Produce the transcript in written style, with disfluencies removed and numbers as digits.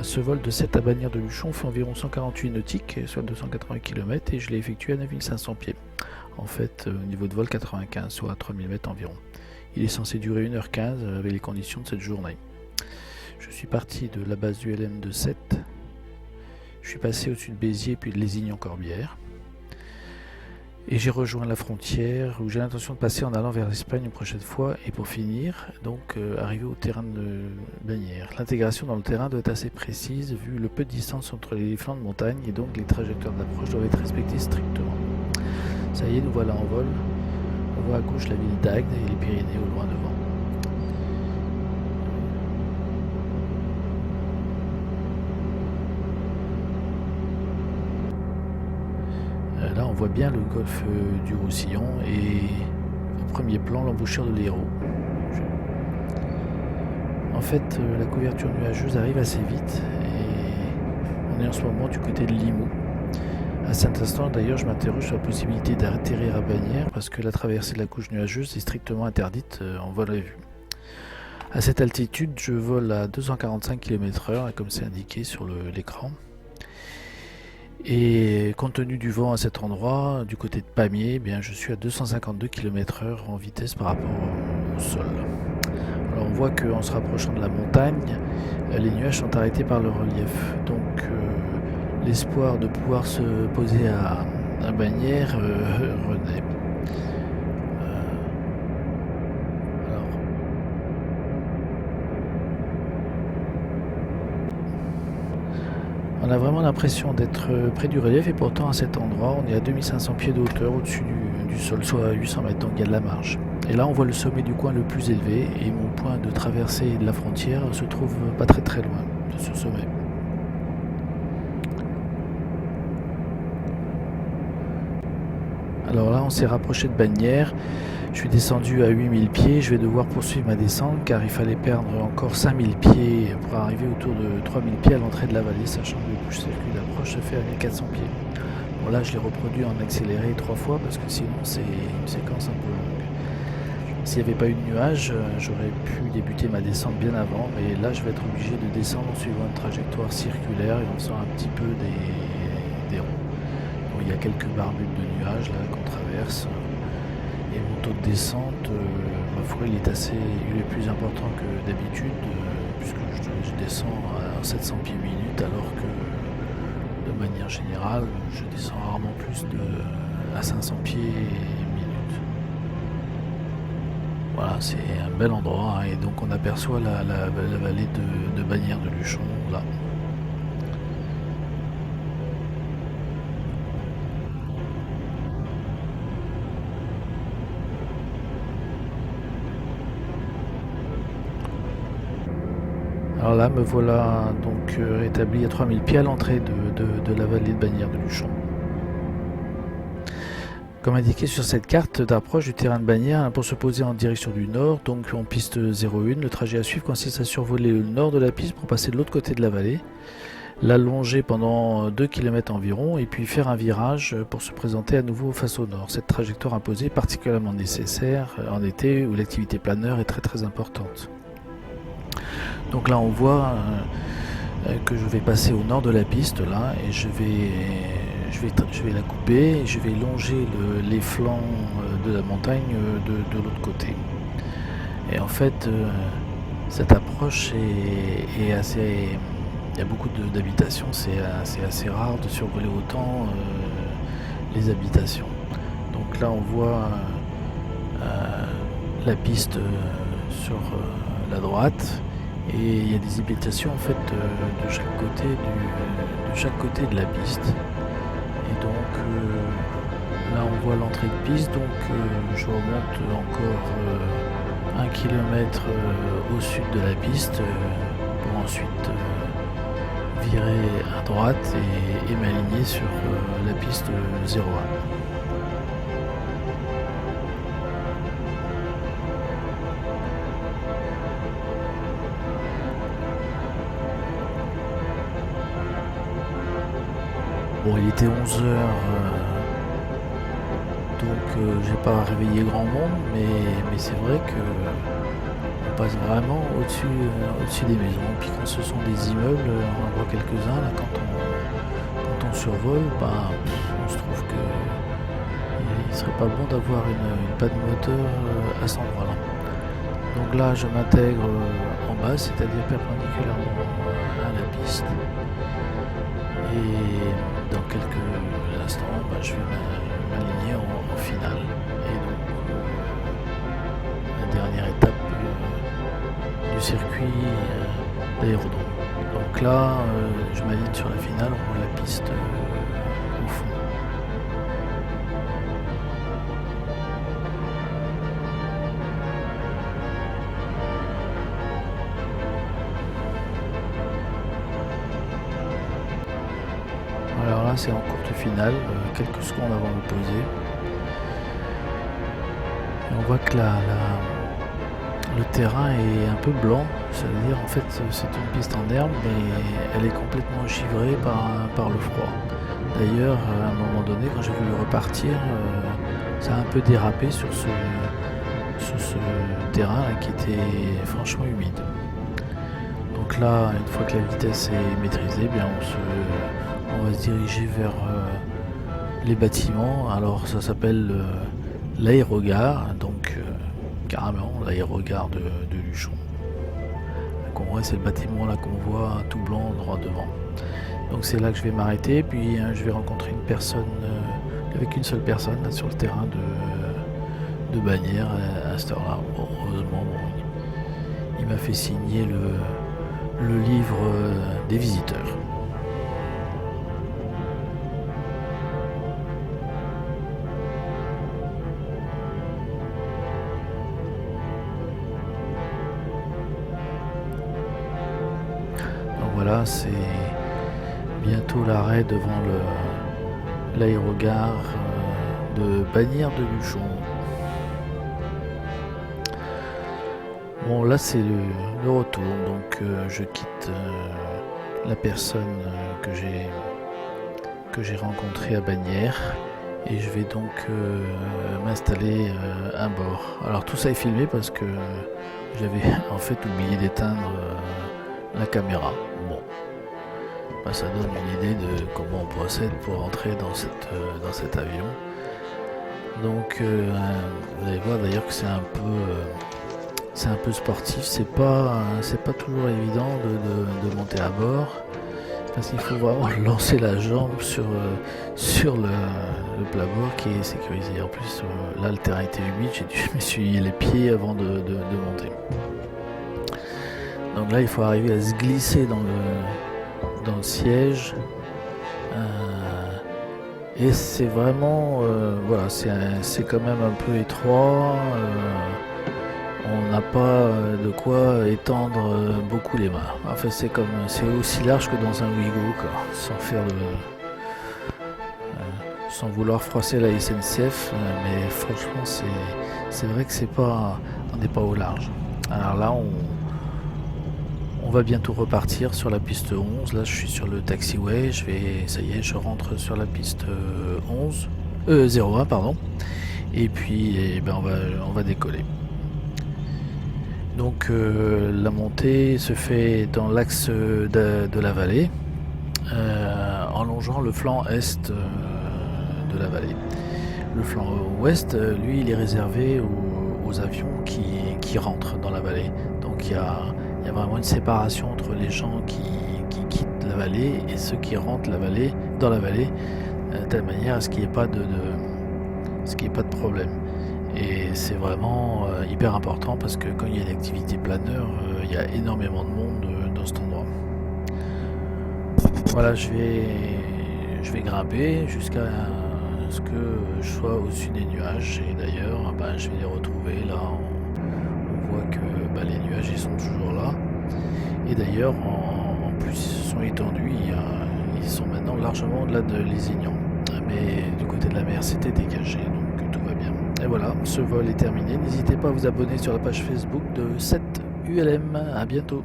Ce vol de 7 à Bagnères de Luchon fait environ 148 nautiques, soit 280 km, et je l'ai effectué à 9500 pieds. En fait, au niveau de vol 95, soit 3000 mètres environ. Il est censé durer 1h15 avec les conditions de cette journée. Je suis parti de la base du LM de 7. Je suis passé au-dessus de Béziers puis de Lézignan-Corbière. Et j'ai rejoint la frontière où j'ai l'intention de passer en allant vers l'Espagne une prochaine fois. Et pour finir, donc arriver au terrain de Bagnères. L'intégration dans le terrain doit être assez précise vu le peu de distance entre les flancs de montagne et donc les trajectoires d'approche doivent être respectées strictement. Ça y est, nous voilà en vol. On voit à gauche la ville d'Agde et les Pyrénées au loin devant. Là, on voit bien le golfe du Roussillon et au premier plan, l'embouchure de l'Hérault. En fait, la couverture nuageuse arrive assez vite et on est en ce moment du côté de Limoux. À cet instant, d'ailleurs, je m'interroge sur la possibilité d'atterrir à Bagnères parce que la traversée de la couche nuageuse est strictement interdite en vol à vue. À cette altitude, je vole à 245 km/h, comme c'est indiqué sur l'écran. Et compte tenu du vent à cet endroit, du côté de Pamiers, je suis à 252 km/h en vitesse par rapport au sol. Alors on voit qu'en se rapprochant de la montagne, les nuages sont arrêtés par le relief. Donc l'espoir de pouvoir se poser à Bagnères renaît. On a vraiment l'impression d'être près du relief et pourtant à cet endroit on est à 2500 pieds de hauteur au-dessus du sol, soit à 800 mètres, donc il y a de la marge. Et là on voit le sommet du coin le plus élevé et mon point de traversée de la frontière se trouve pas très loin de ce sommet. Alors là on s'est rapproché de Bagnères, je suis descendu à 8000 pieds, je vais devoir poursuivre ma descente car il fallait perdre encore 5000 pieds pour arriver autour de 3000 pieds à l'entrée de la vallée, sachant que le circuit d'approche se fait à 1400 pieds. Bon là je l'ai reproduit en accéléré 3 fois parce que sinon c'est une séquence un peu longue. S'il n'y avait pas eu de nuages, j'aurais pu débuter ma descente bien avant, mais là je vais être obligé de descendre en suivant une trajectoire circulaire et en faisant un petit peu des ronds. Bon, il y a quelques barbures de nuages là qu'on traverse. Et mon taux de descente, ma foi, il est plus important que d'habitude, puisque je descends à 700 pieds minutes, alors que de manière générale, je descends rarement plus à 500 pieds minutes. Voilà, c'est un bel endroit, et donc on aperçoit la vallée de Bagnères de Luchon, là. Alors là, me voilà donc rétabli à 3000 pieds à l'entrée de la vallée de Bagnères de Luchon. Comme indiqué sur cette carte d'approche du terrain de Bagnères, pour se poser en direction du nord, donc en piste 01, le trajet à suivre consiste à survoler le nord de la piste pour passer de l'autre côté de la vallée, la longer pendant 2 km environ et puis faire un virage pour se présenter à nouveau face au nord. Cette trajectoire imposée est particulièrement nécessaire en été où l'activité planeur est très importante. Donc là on voit que je vais passer au nord de la piste là et je vais la couper et je vais longer les flancs de la montagne de l'autre côté. Et en fait cette approche est assez... Il y a beaucoup d'habitations, c'est assez rare de survoler autant les habitations. Donc là on voit la piste sur la droite. Et il y a des habitations en fait de chaque côté de la piste. Et donc là on voit l'entrée de piste, donc je remonte encore 1 km au sud de la piste pour ensuite virer à droite et m'aligner sur la piste 01. Bon, il était 11h, donc j'ai pas réveillé grand monde, mais c'est vrai que on on passe vraiment au-dessus des maisons. Puis quand ce sont des immeubles, on en voit quelques-uns là, quand on survole, on se trouve que il serait pas bon d'avoir une panne moteur à cet endroit-là. Donc là, je m'intègre en bas, c'est-à-dire perpendiculairement à la piste. Et dans quelques instants, je vais m'aligner en finale. Et donc, la dernière étape du circuit d'aérodrome. Donc là, je m'aligne sur la finale, on voit la piste au fond. Alors là, c'est en courte finale, quelques secondes avant de poser. Et on voit que le terrain est un peu blanc, ça veut dire en fait c'est une piste en herbe, mais elle est complètement givrée par le froid. D'ailleurs, à un moment donné, quand j'ai voulu repartir, ça a un peu dérapé sur ce terrain là, qui était franchement humide. Donc là, une fois que la vitesse est maîtrisée, on va se diriger vers les bâtiments. Alors ça s'appelle l'aérogare, donc carrément l'aérogare de Luchon. C'est le bâtiment là qu'on voit tout blanc droit devant. Donc c'est là que je vais m'arrêter, puis je vais rencontrer une personne avec une seule personne là, sur le terrain de Bagnères à cette heure-là. Heureusement, il m'a fait signer le livre des visiteurs. Voilà, c'est bientôt l'arrêt devant l'aérogare de Bagnères de Luchon. Bon, là c'est le retour, donc je quitte la personne que j'ai rencontrée à Bagnères et je vais donc m'installer à bord. Alors tout ça est filmé parce que j'avais en fait oublié d'éteindre la caméra. Bon, ça donne une idée de comment on procède pour entrer dans cet avion. Donc vous allez voir d'ailleurs que c'est un peu sportif. C'est pas toujours évident de monter à bord parce qu'il faut vraiment lancer la jambe sur le plat-bord qui est sécurisé. En plus là le terrain était humide, j'ai dû m'essuyer les pieds avant de monter. Donc là, il faut arriver à se glisser dans le siège. Et c'est vraiment... voilà, c'est quand même un peu étroit. On n'a pas de quoi étendre beaucoup les mains. Enfin, c'est aussi large que dans un Ouigo, quoi, sans vouloir froisser la SNCF. Mais franchement, c'est vrai que on n'est pas au large. Alors là, on va bientôt repartir sur la piste 11. Là, je suis sur le taxiway. Ça y est, je rentre sur la piste 01, pardon. Et puis, on va décoller. Donc, la montée se fait dans l'axe de la vallée, en longeant le flanc est de la vallée. Le flanc ouest, lui, il est réservé aux avions qui rentrent dans la vallée. Donc, il y a vraiment une séparation entre les gens qui quittent la vallée et ceux qui rentrent dans la vallée, de telle manière à ce qu'il n'y ait pas de problème. Et c'est vraiment hyper important parce que quand il y a une activité planeur, il y a énormément de monde dans cet endroit. Voilà, je vais grimper jusqu'à ce que je sois au-dessus des nuages. Et d'ailleurs, je vais les retrouver là. On voit que les nuages ils sont toujours là. Et d'ailleurs, en plus, ils sont étendus. Ils sont maintenant largement au-delà de Lézignan. Mais du côté de la mer, c'était dégagé, donc tout va bien. Et voilà, ce vol est terminé. N'hésitez pas à vous abonner sur la page Facebook de 7ULM. À bientôt.